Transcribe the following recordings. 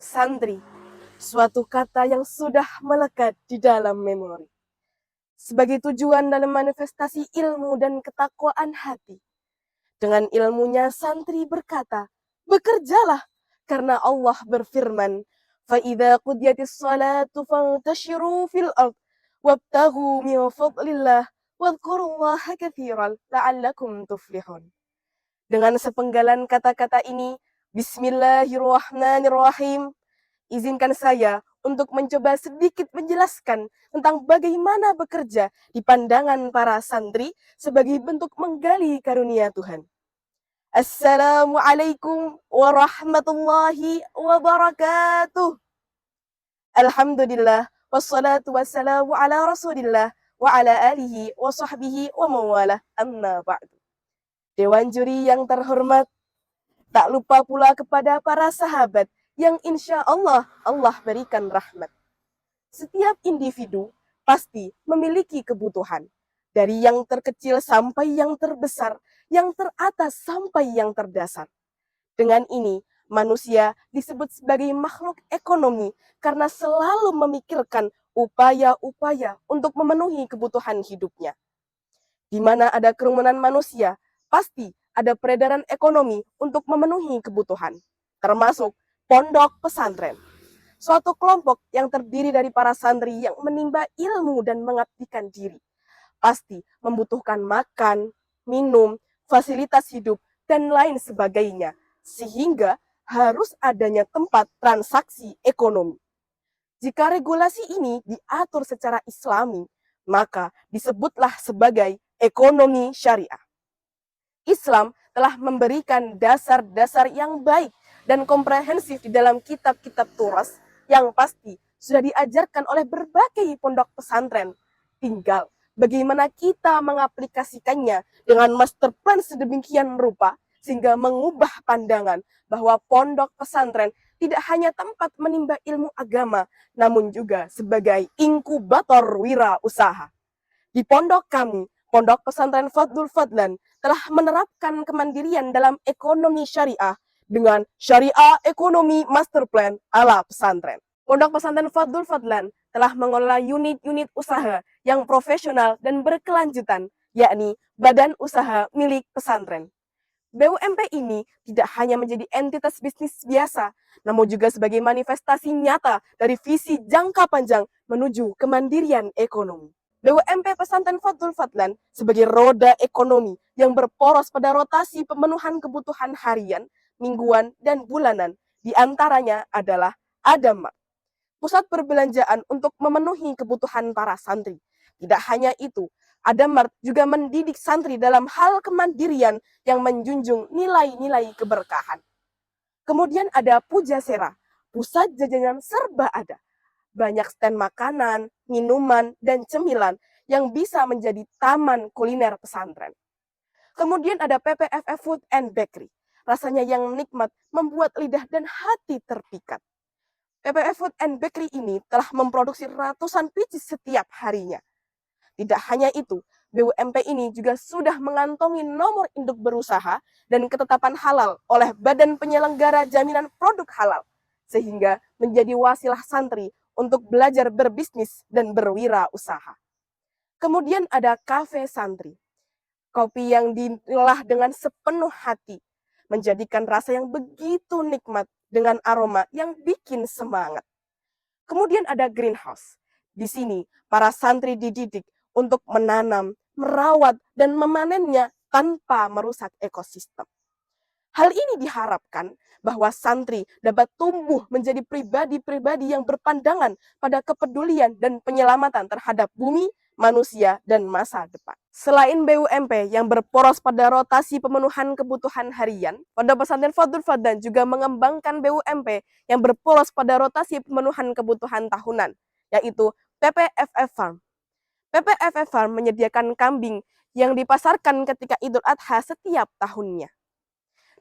Santri, suatu kata yang sudah melekat di dalam memori. Sebagai tujuan dalam manifestasi ilmu dan ketakwaan hati. Dengan ilmunya santri berkata, bekerjalah karena Allah berfirman, فَإِذَا قُضِيَتِ الصَّلَاةُ فَانْتَشِرُوا فِي الْأَرْضِ وَابْتَغُوا مِنْ فَضْلِ اللَّهِ وَاذْكُرُوا اللَّهَ كَثِيرًا لَعَلَّكُمْ تُفْلِحُونَ. Dengan sepenggalan kata-kata ini, Bismillahirrahmanirrahim, izinkan saya untuk mencoba sedikit menjelaskan tentang bagaimana bekerja di pandangan para santri sebagai bentuk menggali karunia Tuhan. Assalamualaikum warahmatullahi wabarakatuh. Alhamdulillah, wassalatu wassalamu ala rasulillah, wa ala alihi wa sahbihi wa mawalah, amma ba'du. Dewan juri yang terhormat, tak lupa pula kepada para sahabat yang insya Allah berikan rahmat. Setiap individu pasti memiliki kebutuhan. Dari yang terkecil sampai yang terbesar, yang teratas sampai yang terdasar. Dengan ini, manusia disebut sebagai makhluk ekonomi karena selalu memikirkan upaya-upaya untuk memenuhi kebutuhan hidupnya. Di mana ada kerumunan manusia, pasti ada peredaran ekonomi untuk memenuhi kebutuhan, termasuk pondok pesantren. Suatu kelompok yang terdiri dari para santri yang menimba ilmu dan mengabdikan diri. Pasti membutuhkan makan, minum, fasilitas hidup, dan lain sebagainya. Sehingga harus adanya tempat transaksi ekonomi. Jika regulasi ini diatur secara islami, maka disebutlah sebagai ekonomi syariah. Islam telah memberikan dasar-dasar yang baik dan komprehensif di dalam kitab-kitab turas yang pasti sudah diajarkan oleh berbagai pondok pesantren. Tinggal bagaimana kita mengaplikasikannya dengan master plan sedemikian rupa sehingga mengubah pandangan bahwa pondok pesantren tidak hanya tempat menimba ilmu agama, namun juga sebagai inkubator wirausaha. Di pondok kami, Pondok Pesantren Fadlul Fadlan, telah menerapkan kemandirian dalam ekonomi syariah dengan syariah ekonomi master plan ala pesantren. Pondok Pesantren Fadlul Fadlan telah mengelola unit-unit usaha yang profesional dan berkelanjutan, yakni badan usaha milik pesantren. BUMP ini tidak hanya menjadi entitas bisnis biasa, namun juga sebagai manifestasi nyata dari visi jangka panjang menuju kemandirian ekonomi. BUMP Pesantren Fadlul Fadlan sebagai roda ekonomi yang berporos pada rotasi pemenuhan kebutuhan harian, mingguan, dan bulanan. Di antaranya adalah Adamart, pusat perbelanjaan untuk memenuhi kebutuhan para santri. Tidak hanya itu, Adamart juga mendidik santri dalam hal kemandirian yang menjunjung nilai-nilai keberkahan. Kemudian ada Pujasera, pusat jajanan serba ada. Banyak stand makanan, minuman, dan cemilan yang bisa menjadi taman kuliner pesantren. Kemudian ada PPFF Food and Bakery. Rasanya yang nikmat membuat lidah dan hati terpikat. PPF Food and Bakery ini telah memproduksi ratusan biji setiap harinya. Tidak hanya itu, BUMP ini juga sudah mengantongi nomor induk berusaha dan ketetapan halal oleh Badan Penyelenggara Jaminan Produk Halal, sehingga menjadi wasilah santri untuk belajar berbisnis dan berwirausaha. Kemudian ada kafe santri. Kopi yang diolah dengan sepenuh hati, menjadikan rasa yang begitu nikmat dengan aroma yang bikin semangat. Kemudian ada greenhouse. Di sini, para santri dididik untuk menanam, merawat, dan memanennya tanpa merusak ekosistem. Hal ini diharapkan bahwa santri dapat tumbuh menjadi pribadi-pribadi yang berpandangan pada kepedulian dan penyelamatan terhadap bumi, manusia, dan masa depan. Selain BUMP yang berporos pada rotasi pemenuhan kebutuhan harian, Pondok Pesantren Fadlul Fadlan juga mengembangkan BUMP yang berporos pada rotasi pemenuhan kebutuhan tahunan, yaitu PPFF Farm. PPFF Farm menyediakan kambing yang dipasarkan ketika Idul Adha setiap tahunnya.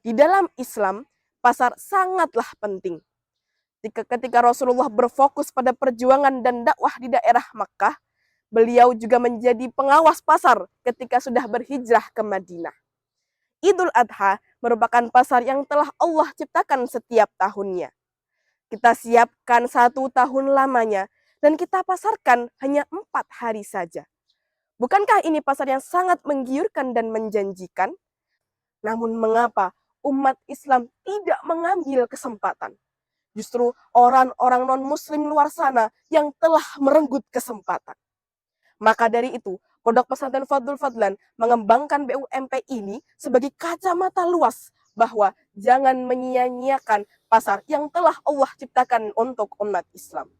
Di dalam Islam, pasar sangatlah penting. Ketika Rasulullah berfokus pada perjuangan dan dakwah di daerah Makkah, beliau juga menjadi pengawas pasar ketika sudah berhijrah ke Madinah. Idul Adha merupakan pasar yang telah Allah ciptakan setiap tahunnya. Kita siapkan 1 tahun lamanya dan kita pasarkan hanya 4 hari saja. Bukankah ini pasar yang sangat menggiurkan dan menjanjikan? Namun mengapa umat Islam tidak mengambil kesempatan? Justru orang-orang non-muslim luar sana yang telah merenggut kesempatan. Maka dari itu, Pondok Pesantren Fadlul Fadlan mengembangkan BUMP ini sebagai kacamata luas bahwa jangan menyia-nyiakan pasar yang telah Allah ciptakan untuk umat Islam.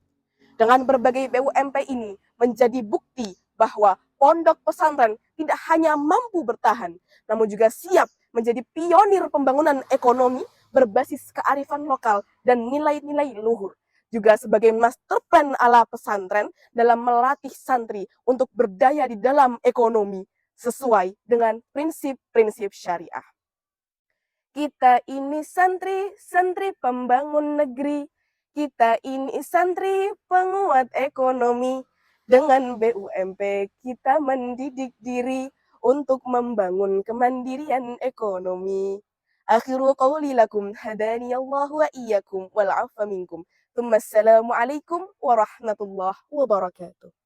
Dengan berbagai BUMP ini menjadi bukti bahwa pondok pesantren tidak hanya mampu bertahan, namun juga siap menjadi pionir pembangunan ekonomi berbasis kearifan lokal dan nilai-nilai luhur. Juga sebagai master plan ala pesantren dalam melatih santri untuk berdaya di dalam ekonomi sesuai dengan prinsip-prinsip syariah. Kita ini santri, santri pembangun negeri. Kita ini santri penguat ekonomi. Dengan BUMP kita mendidik diri untuk membangun kemandirian ekonomi. Akhiru qawli lakum hadani Allah wa iyyakum wal afa minkum. Assalamualaikum warahmatullahi wabarakatuh.